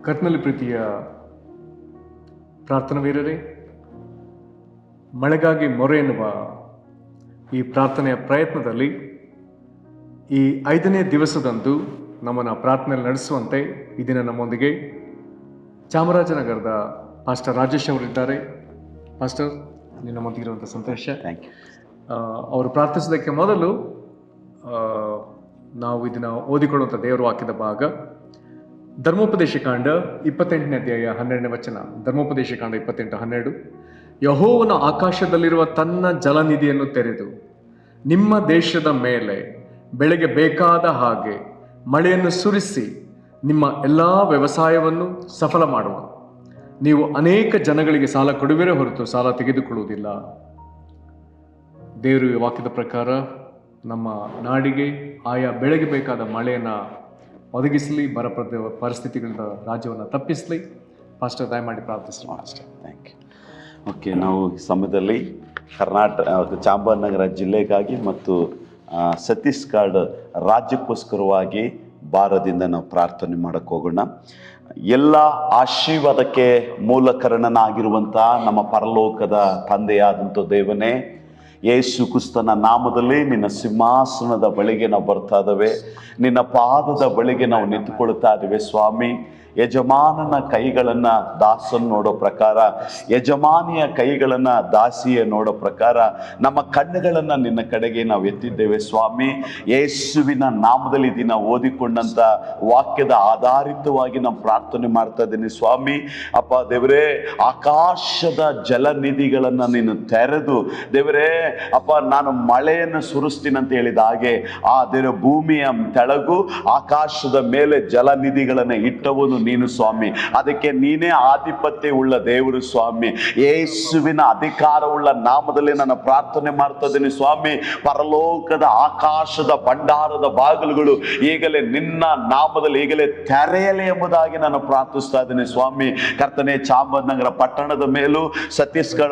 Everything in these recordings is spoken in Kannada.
ಕರ್ತನಲ್ಲಿ ಪ್ರೀತಿಯ ಪ್ರಾರ್ಥನಾ ವೀರರೇ, ಮಳೆಗಾಗಿ ಮೊರೆ ಎನ್ನುವ ಈ ಪ್ರಾರ್ಥನೆಯ ಪ್ರಯತ್ನದಲ್ಲಿ ಈ 5ನೇ ದಿವಸದಂದು ನಮ್ಮನ್ನು ಪ್ರಾರ್ಥನೆಯಲ್ಲಿ ನಡೆಸುವಂತೆ ಈ ದಿನ ನಮ್ಮೊಂದಿಗೆ ಚಾಮರಾಜನಗರದ ಪಾಸ್ಟರ್ ರಾಜೇಶ್ ಅವರಿದ್ದಾರೆ. ಪಾಸ್ಟರ್, ನೀವು ನಮ್ಮೊಂದಿಗಿರುವಂಥ ಸಂತೋಷ. Thank you. ಅವರು ಪ್ರಾರ್ಥಿಸೋದಕ್ಕೆ ಮೊದಲು ನಾವು ಇದನ್ನು ಓದಿಕೊಳ್ಳುವಂಥ ದೇವರ ವಾಕ್ಯದ ಭಾಗ ಧರ್ಮೋಪದೇಶ ಕಾಂಡ 28ನೇ ಅಧ್ಯಾಯ 12ನೇ ವಚನ. ಧರ್ಮೋಪದೇಶ ಕಾಂಡ 28:12. ಯೆಹೋವನು ಆಕಾಶದಲ್ಲಿರುವ ತನ್ನ ಜಲನಿಧಿಯನ್ನು ತೆರೆದು ನಿಮ್ಮ ದೇಶದ ಮೇಲೆ ಬೆಳೆಗೆ ಬೇಕಾದ ಹಾಗೆ ಮಳೆಯನ್ನು ಸುರಿಸಿ ನಿಮ್ಮ ಎಲ್ಲ ವ್ಯವಸಾಯವನ್ನು ಸಫಲ ಮಾಡುವ. ನೀವು ಅನೇಕ ಜನಗಳಿಗೆ ಸಾಲ ಕೊಡುವಿರೇ ಹೊರತು ಸಾಲ ತೆಗೆದುಕೊಳ್ಳುವುದಿಲ್ಲ. ದೇವರು ಈ ವಾಕ್ಯದ ಪ್ರಕಾರ ನಮ್ಮ ನಾಡಿಗೆ ಆಯಾ ಬೆಳೆಗೆ ಬೇಕಾದ ಮಳೆಯನ್ನು ಒದಗಿಸಲಿ, ಬರ ಪರಿಸ್ಥಿತಿಗಳಿಂದ ರಾಜ್ಯವನ್ನು ತಪ್ಪಿಸಲಿ. ಪಾಸ್ಟರ್, ದಯಮಾಡಿ ಪ್ರಾರ್ಥಿಸಲಿ. Master, thank you. ಓಕೆ, ನಾವು ಈ ಸಮಯದಲ್ಲಿ ಕರ್ನಾಟಕ ಚಾಮರಾಜನಗರ ಜಿಲ್ಲೆಗಾಗಿ ಮತ್ತು ಛತ್ತೀಸ್ಗಢ ರಾಜ್ಯಕ್ಕೋಸ್ಕರವಾಗಿ ಭಾರದಿಂದ ನಾವು ಪ್ರಾರ್ಥನೆ ಮಾಡಕ್ಕೆ ಹೋಗೋಣ. ಎಲ್ಲ ಆಶೀರ್ವಾದಕ್ಕೆ ಮೂಲ ಕಾರಣನಾಗಿರುವಂಥ ನಮ್ಮ ಪರಲೋಕದ ತಂದೆಯಾದಂಥ ದೇವನೇ, ಯೇಸು ಕ್ರಿಸ್ತನ ನಾಮದಲ್ಲಿ ನಿನ್ನ ಸಿಂಹಾಸನದ ಬಳಿಗೆ ನಾವು ಬರ್ತಾ ಇದ್ದೇವೆ. ನಿನ್ನ ಪಾದದ ಬಳಿಗೆ ನಾವು ನಿಂತುಕೊಳ್ತಾ ಇದ್ದೇವೆ ಸ್ವಾಮಿ. ಯಜಮಾನನ ಕೈಗಳನ್ನು ದಾಸನ್ ನೋಡೋ ಪ್ರಕಾರ, ಯಜಮಾನಿಯ ಕೈಗಳನ್ನು ದಾಸಿಯ ನೋಡೋ ಪ್ರಕಾರ ನಮ್ಮ ಕಣ್ಣುಗಳನ್ನು ನಿನ್ನ ಕಡೆಗೆ ನಾವು ಎತ್ತಿದ್ದೇವೆ ಸ್ವಾಮಿ. ಯೇಸುವಿನ ನಾಮದಲ್ಲಿ ದಿನ ಓದಿಕೊಂಡಂಥ ವಾಕ್ಯದ ಆಧಾರಿತವಾಗಿ ನಾವು ಪ್ರಾರ್ಥನೆ ಮಾಡ್ತಾ ಇದ್ದೀನಿ ಸ್ವಾಮಿ. ಅಪ್ಪ ದೇವರೇ, ಆಕಾಶದ ಜಲನಿಧಿಗಳನ್ನು ನೀನು ತೆರೆದು ದೇವರೇ ಅಪ್ಪ, ನಾನು ಮಳೆಯನ್ನು ಸುರಿಸ್ತೀನಿ ಅಂತ ಹೇಳಿದ ಹಾಗೆ ಆ ದೇವರ ಭೂಮಿಯ ತೆಳಗು ಆಕಾಶದ ಮೇಲೆ ಜಲನಿಧಿಗಳನ್ನು ಇಟ್ಟವನು ನೀನು ಸ್ವಾಮಿ. ಅದಕ್ಕೆ ನೀನೇ ಆಧಿಪತ್ಯ ಉಳ್ಳ ದೇವರು ಸ್ವಾಮಿ. ಯೇಸುವಿನ ಅಧಿಕಾರವುಳ್ಳ ನಾಮದಲ್ಲಿ ನಾನು ಪ್ರಾರ್ಥನೆ ಮಾಡ್ತಾ ಇದ್ದೀನಿ ಸ್ವಾಮಿ. ಪರಲೋಕದ ಆಕಾಶದ ಭಂಡಾರದ ಬಾಗಿಲುಗಳು ಈಗಲೇ ನಿನ್ನ ನಾಮದಲ್ಲಿ ಈಗಲೇ ತೆರೆಯಲಿ ಎಂಬುದಾಗಿ ನಾನು ಪ್ರಾರ್ಥಿಸ್ತಾ ಇದ್ದೀನಿ ಸ್ವಾಮಿ. ಕರ್ತನೆ, ಚಾಮರಾಜನಗರ ಪಟ್ಟಣದ ಮೇಲೂ ಛತ್ತೀಸ್ಗಢ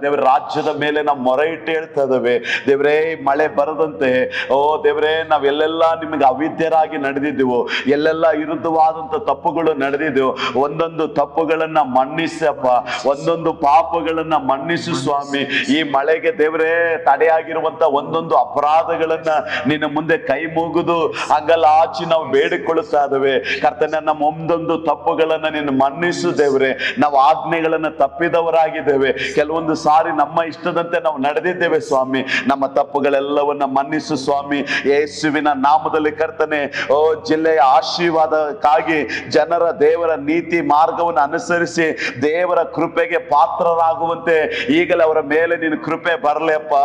ದೇವರ ರಾಜ್ಯದ ಮೇಲೆ ನಾವು ಮೊರೆ ಇಟ್ಟು ಹೇಳ್ತಾ ಇದ್ದೇವೆ ದೇವರೇ, ಮಳೆ ಬರದಂತೆ. ಓ ದೇವರೇ, ನಾವೆಲ್ಲೆಲ್ಲ ನಿಮಗೆ ಅವಿದ್ಯರಾಗಿ ನಡೆದಿದ್ದೆವು, ಎಲ್ಲೆಲ್ಲ ವಿರುದ್ಧವಾದಂಥ ತಪ್ಪುಗಳು ನಡೆದಿದ್ದೆವು. ಒಂದೊಂದು ತಪ್ಪುಗಳನ್ನ ಮನ್ನಿಸಪ್ಪ, ಒಂದೊಂದು ಪಾಪಗಳನ್ನ ಮನ್ನಿಸು ಸ್ವಾಮಿ. ಈ ಮಳೆಗೆ ದೇವರೇ ತಡೆಯಾಗಿರುವಂತ ಒಂದೊಂದು ಅಪರಾಧಗಳನ್ನ ನಿನ್ನ ಮುಂದೆ ಕೈ ಮುಗಿದು ಅಂಗಲಾಚಿ ನಾವು ಬೇಡಿಕೊಳ್ಳುತ್ತಾ ಇದ್ದೇವೆ ಕರ್ತನೆ. ನಮ್ಮ ಒಂದೊಂದು ತಪ್ಪುಗಳನ್ನ ನೀನು ಮನ್ನಿಸು ದೇವರೇ. ನಾವು ಆಜ್ಞೆಗಳನ್ನ ತಪ್ಪಿದವರಾಗಿದ್ದೇವೆ, ಕೆಲವೊಂದು ಸಾರಿ ನಮ್ಮ ಇಷ್ಟದಂತೆ ನಾವು ನಡೆದಿದ್ದೇವೆ ಸ್ವಾಮಿ. ನಮ್ಮ ತಪ್ಪುಗಳೆಲ್ಲವನ್ನ ಮನ್ನಿಸು ಸ್ವಾಮಿ. ಯೇಸುವಿನ ನಾಮದಲ್ಲಿ ಕರ್ತನೆ, ಓ ಜಿಲ್ಲೆಯ ಆಶೀರ್ವಾದಕ್ಕಾಗಿ ಜನರ ದೇವರ ನೀತಿ ಮಾರ್ಗವನ್ನು ಅನುಸರಿಸಿ ದೇವರ ಕೃಪೆಗೆ ಪಾತ್ರರಾಗುವಂತೆ ಈಗಲೇ ಅವರ ಮೇಲೆ ನಿನ್ನ ಕೃಪೆ ಬರಲಿ ಅಪ್ಪ,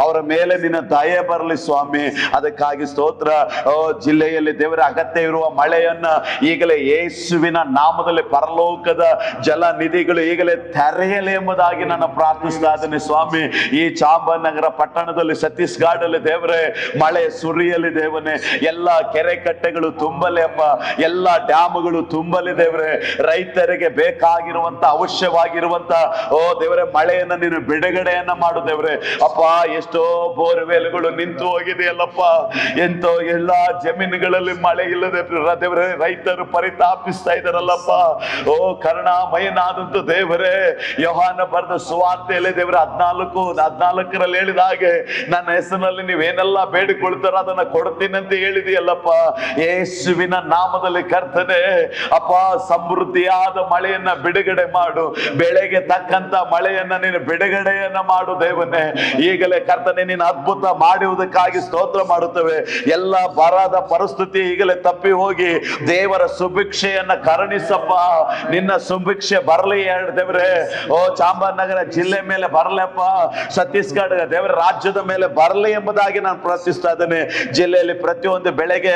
ಅವರ ಮೇಲೆ ನಿನ್ನ ದಯೆ ಬರಲಿ ಸ್ವಾಮಿ. ಅದಕ್ಕಾಗಿ ಸ್ತೋತ್ರ. ಜಿಲ್ಲೆಯಲ್ಲಿ ದೇವರ ಅಗತ್ಯ ಇರುವ ಮಳೆಯನ್ನ ಈಗಲೇ ಯೇಸುವಿನ ನಾಮದಲ್ಲಿ ಪರಲೋಕದ ಜಲ ನಿಧಿಗಳು ಈಗಲೇ ತೆರೆಯಲಿ ಎಂಬುದಾಗಿ ನಾನು ಪ್ರಾರ್ಥಿಸ್ತಾ ಇದ್ದೇನೆ ಸ್ವಾಮಿ. ಈ ಚಾಮರಾಜನಗರ ಪಟ್ಟಣದಲ್ಲಿ ಛತ್ತೀಸ್ಗಢಲ್ಲಿ ದೇವರೇ ಮಳೆ ಸುರಿಯಲಿ ದೇವನೇ. ಎಲ್ಲ ಕೆರೆ ಕಟ್ಟೆಗಳು ತುಂಬಲಿ ಅಪ್ಪ, ಎಲ್ಲ ಡ್ಯಾಮ್ಗಳು ತುಂಬಲಿ ದೇವರೇ. ರೈತರಿಗೆ ಬೇಕಾಗಿರುವಂತ ಅವಶ್ಯವಾಗಿರುವಂತ ಓ ದೇವರೇ ಮಳೆಯನ್ನ ನೀನು ಬಿಡುಗಡೆಯನ್ನ ಮಾಡು ದೇವರೇ. ಅಪ್ಪ, ಎಷ್ಟೋ ಬೋರ್ವೆಲ್ಗಳು ನಿಂತು ಹೋಗಿದೆಯಲ್ಲಪ್ಪ, ಎಂತೋ ಎಲ್ಲಾ ಜಮೀನುಗಳಲ್ಲಿ ಮಳೆ ಇಲ್ಲದೆ ದೇವರೇ ರೈತರು ಪರಿತಾಪಿಸ್ತಾ ಇದ್ದಾರಲ್ಲಪ್ಪ. ಓ ಕರುಣಾಮಯನಾದಂತ ದೇವರೇ, ಯೋಹಾನ ಬರೆದ ಸುವಾರ್ತೆಯಲ್ಲಿ ದೇವರೇ 14:14 ಹೇಳಿದ ಹಾಗೆ ನನ್ನ ಹೆಸರಿನಲ್ಲಿ ನೀವೇನೆಲ್ಲ ಬೇಡಿಕೊಳ್ತಾರ ಅದನ್ನ ಕೊಡ್ತೀನಿ ಅಂತ ಹೇಳಿದೆಯಲ್ಲಪ್ಪ. ಯೇಸುವಿನ ನಾಮದಲ್ಲಿ ಕರ್ತನೆ ಅಪ್ಪ, ಸಮೃದ್ಧಿಯಾದ ಮಳೆಯನ್ನ ಬಿಡುಗಡೆ ಮಾಡು, ಬೆಳೆಗೆ ತಕ್ಕಂತ ಮಳೆಯನ್ನ ನೀನು ಬಿಡುಗಡೆಯನ್ನ ಮಾಡು ದೇವನೇ. ಈಗಲೇ ಕರ್ತನೆ ನೀನು ಅದ್ಭುತ ಮಾಡುವುದಕ್ಕಾಗಿ ಸ್ತೋತ್ರ ಮಾಡುತ್ತೇವೆ. ಎಲ್ಲ ಬರದ ಪರಿಸ್ಥಿತಿ ಈಗಲೇ ತಪ್ಪಿ ಹೋಗಿ ದೇವರ ಸುಭಿಕ್ಷೆಯನ್ನ ಕರುಣಿಸಪ್ಪ. ನಿನ್ನ ಸುಭಿಕ್ಷೆ ಬರಲಿ ದೇವರೇ. ಓ ಚಾಮರಾಜನಗರ ಜಿಲ್ಲೆ ಮೇಲೆ ಬರಲಪ್ಪ, ಛತ್ತೀಸ್ಗಢ ದೇವರ ರಾಜ್ಯದ ಮೇಲೆ ಬರಲಿ ಎಂಬುದಾಗಿ ನಾನು ಪ್ರಾರ್ಥಿಸ್ತಾ ಇದ್ದೇನೆ. ಜಿಲ್ಲೆಯಲ್ಲಿ ಪ್ರತಿಯೊಂದು ಬೆಳೆಗೆ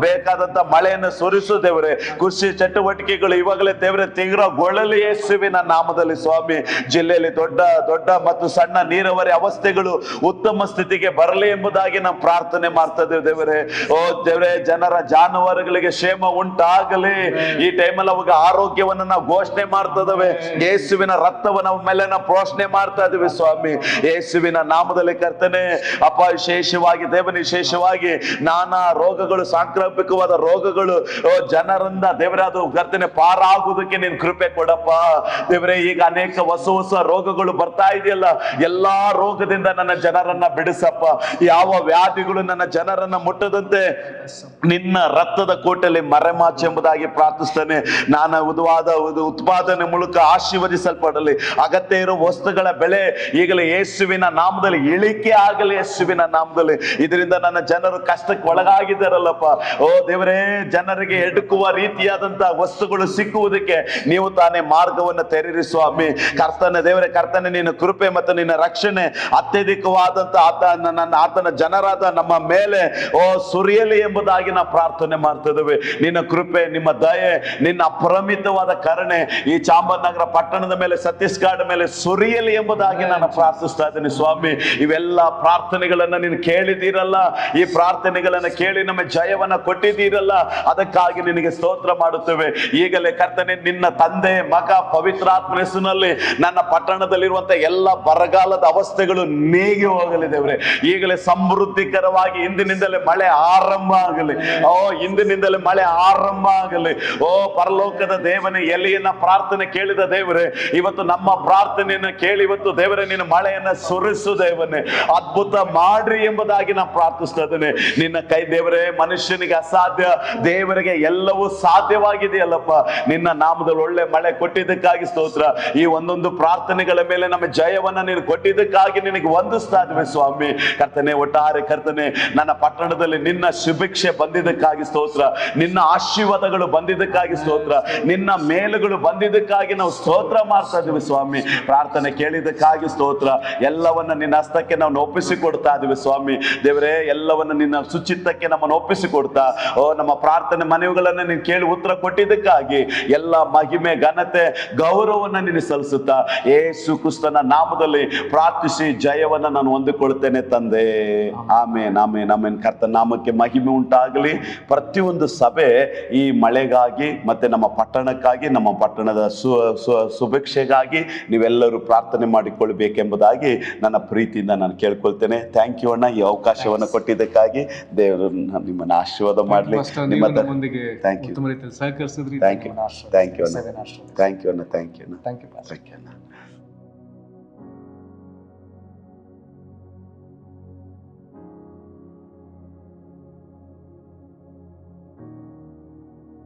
ಬೇಕಾದಂತ ಮಳೆಯನ್ನು ಸುರಿಸು ದೇವರೇ. ಕೃಷಿ ಚಟುವಟಿಕೆಗಳು ಇವಾಗಲೇ ದೇವರೇ ತೀವ್ರಗೊಳ್ಳಲಿ ಯೇಸುವಿನ ನಾಮದಲ್ಲಿ ಸ್ವಾಮಿ. ಜಿಲ್ಲೆಯಲ್ಲಿ ದೊಡ್ಡ ದೊಡ್ಡ ಮತ್ತು ಸಣ್ಣ ನೀರಾವರಿ ಅವಸ್ಥೆಗಳು ಉತ್ತಮ ಸ್ಥಿತಿಗೆ ಬರಲಿ ಎಂಬುದಾಗಿ ನಾವು ಪ್ರಾರ್ಥನೆ ಮಾಡ್ತಾ ಇದ್ದೇವೆ ದೇವರೇ. ಓ ದೇವರೇ, ಜನರ ಜಾನುವಾರುಗಳಿಗೆ ಕ್ಷೇಮ ಉಂಟಾಗಲಿ. ಈ ಟೈಮಲ್ಲಿ ಅವಾಗ ಆರೋಗ್ಯವನ್ನು ನಾವು ಘೋಷಣೆ ಮಾಡ್ತಾ ಇದ್ದೇವೆ. ಯೇಸುವಿನ ರಕ್ತವನ್ನು ನಮ್ಮ ಮೇಲೆ ನಾವು ಪೋಷಣೆ ಮಾಡ್ತಾ ಇದ್ದೇವೆ ಸ್ವಾಮಿ. ಯೇಸುವಿನ ಯೇಸುವಿನ ನಾಮದಲ್ಲಿ ಕರ್ತನೆ ಅಪ್ಪ, ವಿಶೇಷವಾಗಿ ದೇವನೇ, ವಿಶೇಷವಾಗಿ ನಾನಾ ರೋಗಗಳು, ಸಾಂಕ್ರಾಮಿಕವಾದ ರೋಗಗಳು ಜನರಿಂದ ದೇವರೇ ಅದು ಕರ್ತನೆ ಪಾರಾಗುವುದಕ್ಕೆ ನೀನ್ ಕೃಪೆ ಕೊಡಪ್ಪ ದೇವರೇ. ಈಗ ಅನೇಕ ಹೊಸ ರೋಗಗಳು ಬರ್ತಾ ಇದೆಯಲ್ಲ, ಎಲ್ಲಾ ರೋಗದಿಂದ ನನ್ನ ಜನರನ್ನ ಬಿಡಿಸಪ್ಪ. ಯಾವ ವ್ಯಾಧಿಗಳು ನನ್ನ ಜನರನ್ನ ಮುಟ್ಟದಂತೆ ನಿನ್ನ ರಕ್ತದ ಕೋಟೆಯಲ್ಲಿ ಮರೆಮಾಚು ಎಂಬುದಾಗಿ ಪ್ರಾರ್ಥಿಸ್ತೇನೆ. ನಾನು ಉತ್ಪಾದನೆ ಮೂಲಕ ಆಶೀರ್ವದಿಸಲ್ಪಡಲಿ. ಅಗತ್ಯ ಇರುವ ವಸ್ತುಗಳ ಬೆಲೆ ಈಗಲೇ ಯೇಸುವಿನ ನಾಮದಲ್ಲಿ ಇಳಿಕೆ ಆಗಲಿ. ಯೇಸುವಿನ ನಾಮದಲ್ಲಿ ಇದರಿಂದ ನನ್ನ ಜನರು ಕಷ್ಟಕ್ಕೆ ಒಳಗಾಗಿದ್ದಾರಲ್ಲಪ್ಪ. ಓ ದೇವರೇ, ಜನರಿಗೆ ಎಡುಕುವ ರೀತಿಯಾದಂತಹ ವಸ್ತುಗಳು ಸಿಕ್ಕುವುದಕ್ಕೆ ನೀವು ತಾನೇ ಮಾರ್ಗವನ್ನು ತೆರೀರಿ ಸ್ವಾಮಿ. ಕರ್ತನೆ ದೇವರೇ, ಕರ್ತನೆ ನಿನ್ನ ಕೃಪೆ ಮತ್ತು ನಿನ್ನ ರಕ್ಷಣೆ ಅತ್ಯಧಿಕವಾದಂತ ಆತನ ಜನರಾದ ನಮ್ಮ ಮೇಲೆ ಸುರಿಯಲಿ ಎಂಬುದಾಗಿ ನಾವು ಪ್ರಾರ್ಥನೆ ಮಾಡ್ತಿದ್ದೇವೆ. ನಿನ್ನ ಕೃಪೆ, ನಿಮ್ಮ ದಯೆ, ನಿನ್ನ ಅಪರಿಮಿತವಾದ ಕರುಣೆ ಈ ಚಾಮರಾಜನಗರ ಪಟ್ಟಣದ ಮೇಲೆ, ಛತ್ತೀಸ್ಗಢ ಮೇಲೆ ಸುರಿಯಲಿ ಎಂಬುದಾಗಿ ನಾನು ಪ್ರಾರ್ಥಿಸ್ತಾ ಇದ್ದೀನಿ ಸ್ವಾಮಿ. ಇವೆಲ್ಲ ಪ್ರಾರ್ಥನೆಗಳನ್ನ ನೀನು ಕೇಳಿದ್ದೀರಲ್ಲ, ಈ ಪ್ರಾರ್ಥನೆಗಳನ್ನ ಕೇಳಿ ನಮ್ಮ ಜಯವನ್ನ ಕೊಟ್ಟಿದ್ದೀರಲ್ಲ, ಅದಕ್ಕಾಗಿ ನಿನಗೆ ಸ್ತೋತ್ರ ಮಾಡುತ್ತೇವೆ. ಈಗಲೇ ಕರ್ತನೆ, ನಿನ್ನ ತಂದೆ, ಮಗ, ಪವಿತ್ರಾತ್ಮನ ಹೆಸರಿನಲ್ಲಿ ನನ್ನ ಪಟ್ಟಣದಲ್ಲಿರುವಂತಹ ಎಲ್ಲ ಬರಗಾಲದ ಅವಸ್ಥೆಗಳು ನೀಗಿ ಹೋಗಲಿ ದೇವರೇ. ಈಗಲೇ ಸಮೃದ್ಧಿಕರವಾಗಿ ಇಂದಿನಿಂದಲೇ ಮಳೆ ಆರಂಭ ಆಗಲಿ. ಇಂದಿನಿಂದಲೇ ಮಳೆ ಆರಂಭ ಆಗಲಿ. ಪರಲೋಕದ ದೇವನೇ, ಎಲಿಯನ ಪ್ರಾರ್ಥನೆ ಕೇಳಿದ ದೇವರೇ, ಇವತ್ತು ನಮ್ಮ ಪ್ರಾರ್ಥನೆಯನ್ನು ಕೇಳಿ ಇವತ್ತು ದೇವರೇ ನಿನ್ನ ಮಳೆಯನ್ನ ಸುರಿಸು ದೇವನೇ, ಅದ್ಭುತ ಮಾಡ್ರಿ ಎಂಬುದಾಗಿ ನಾನು ಪ್ರಾರ್ಥಿಸ್ತಾ ಇದ್ದೇನೆ. ನಿನ್ನ ಕೈ ದೇವರೇ, ಮನುಷ್ಯನಿಗೆ ಅಸಾಧ್ಯ, ದೇವರಿಗೆ ಎಲ್ಲವೂ ಸಾಧ್ಯವಾಗಿದೆಯಲ್ಲಪ್ಪ. ನಿನ್ನ ನಾಮದಲ್ಲಿ ಒಳ್ಳೆ ಮಳೆ ಕೊಟ್ಟಿದ್ದಕ್ಕಾಗಿ ಸ್ತೋತ್ರ. ಈ ಒಂದೊಂದು ಪ್ರಾರ್ಥನೆಗಳ ಮೇಲೆ ನಮ್ಮ ಜಯವನ್ನ ನೀನು ಕೊಟ್ಟಿದ್ದಕ್ಕಾಗಿ ನಿನಗೆ ವಂದಿಸ್ತಾ ಇದ್ದೇವೆ ಸ್ವಾಮಿ. ಕರ್ತನೆ, ಒಟ್ಟಾರೆ ಕರ್ತನೆ, ನನ್ನ ಪಟ್ಟಣದಲ್ಲಿ ನಿನ್ನ ಶುಭಿಕ್ಷೆ ಬಂದಿದ್ದಕ್ಕಾಗಿ ಸ್ತೋತ್ರ, ನಿನ್ನ ಆಶೀರ್ವಾದಗಳು ಬಂದಿದ್ದಕ್ಕಾಗಿ ಸ್ತೋತ್ರ, ನಿನ್ನ ಮೇಲುಗಳು ಬಂದಿದ್ದಕ್ಕಾಗಿ ನಾವು ಸ್ತೋತ್ರ ಮಾಡ್ತಾ ಇದ್ದೀವಿ ಸ್ವಾಮಿ. ಪ್ರಾರ್ಥನೆ ಕೇಳಿದ್ದಕ್ಕಾಗಿ ಸ್ತೋತ್ರ. ಎಲ್ಲವನ್ನ ನಿನ್ನ ಹಸ್ತಕ್ಕೆ ನಾವು ಒಪ್ಪಿಸಿಕೊಡ್ತಾ ಇದ್ದೀವಿ ಸ್ವಾಮಿ. ದೇವರೇ, ಎಲ್ಲವನ್ನ ನಿನ್ನ ಸುಚಿತ್ತಕ್ಕೆ ನಮ್ಮನ್ನು ಒಪ್ಪಿಸಿಕೊಡ್ತಾ, ನಮ್ಮ ಪ್ರಾರ್ಥನೆ ಮನವಿಗಳನ್ನ ನೀನು ಕೇಳಿ ಉತ್ತರ ಕೊಟ್ಟಿದ್ದಕ್ಕಾಗಿ ಎಲ್ಲ ಮಹಿಮೆ, ಘನತೆ, ಗೌರವವನ್ನ ನೀನು ಸಲ್ಲಿಸುತ್ತಾ ಯೇಸು ಕ್ರಿಸ್ತನ ನಾಮದಲ್ಲಿ ಪ್ರಾರ್ಥಿಸಿ ಜಯವನ್ನ ನಾನು ಹೊಂದಿಕೊಳ್ತೇನೆ ತಂದೆ. ಆಮೇನ್, ಆಮೇನ್, ಆಮೇನ್. ಕರ್ತನ ನಾಮಕ್ಕೆ ಮಹಿಮೆ ಉಂಟಾಗಲಿ. ಪ್ರತಿಯೊಂದು ಸಭೆ ಈ ಮಳೆಗಾಗಿ ಮತ್ತೆ ನಮ್ಮ ಪಟ್ಟಣಕ್ಕಾಗಿ, ನಮ್ಮ ಪಟ್ಟಣದ ಸುಭಿಕ್ಷೆಗಾಗಿ ನೀವೆಲ್ಲರೂ ಪ್ರಾರ್ಥನೆ ಮಾಡಿಕೊಳ್ಬೇಕೆಂಬುದಾಗಿ ನನ್ನ ಪ್ರೀತಿಯಿಂದ ನಾನು ಕೇಳ್ಕೊಳ್ತೇನೆ. ಥ್ಯಾಂಕ್ ಯು ಅಣ್ಣ, ಈ ಅವಕಾಶವನ್ನು ಕೊಟ್ಟಿದ್ದಕ್ಕಾಗಿ. ದೇವರು ನಿಮ್ಮನ್ನ ಆಶೀರ್ವಾದ ಮಾಡಲಿ. ನಿಮ್ಮ thank you, thank you, thank you ಅಣ್ಣ, ಥ್ಯಾಂಕ್ ಯು ಅಣ್ಣ, ಥ್ಯಾಂಕ್ ಯು ಅಣ್ಣ, ಥ್ಯಾಂಕ್ ಯು ಅಣ್ಣ.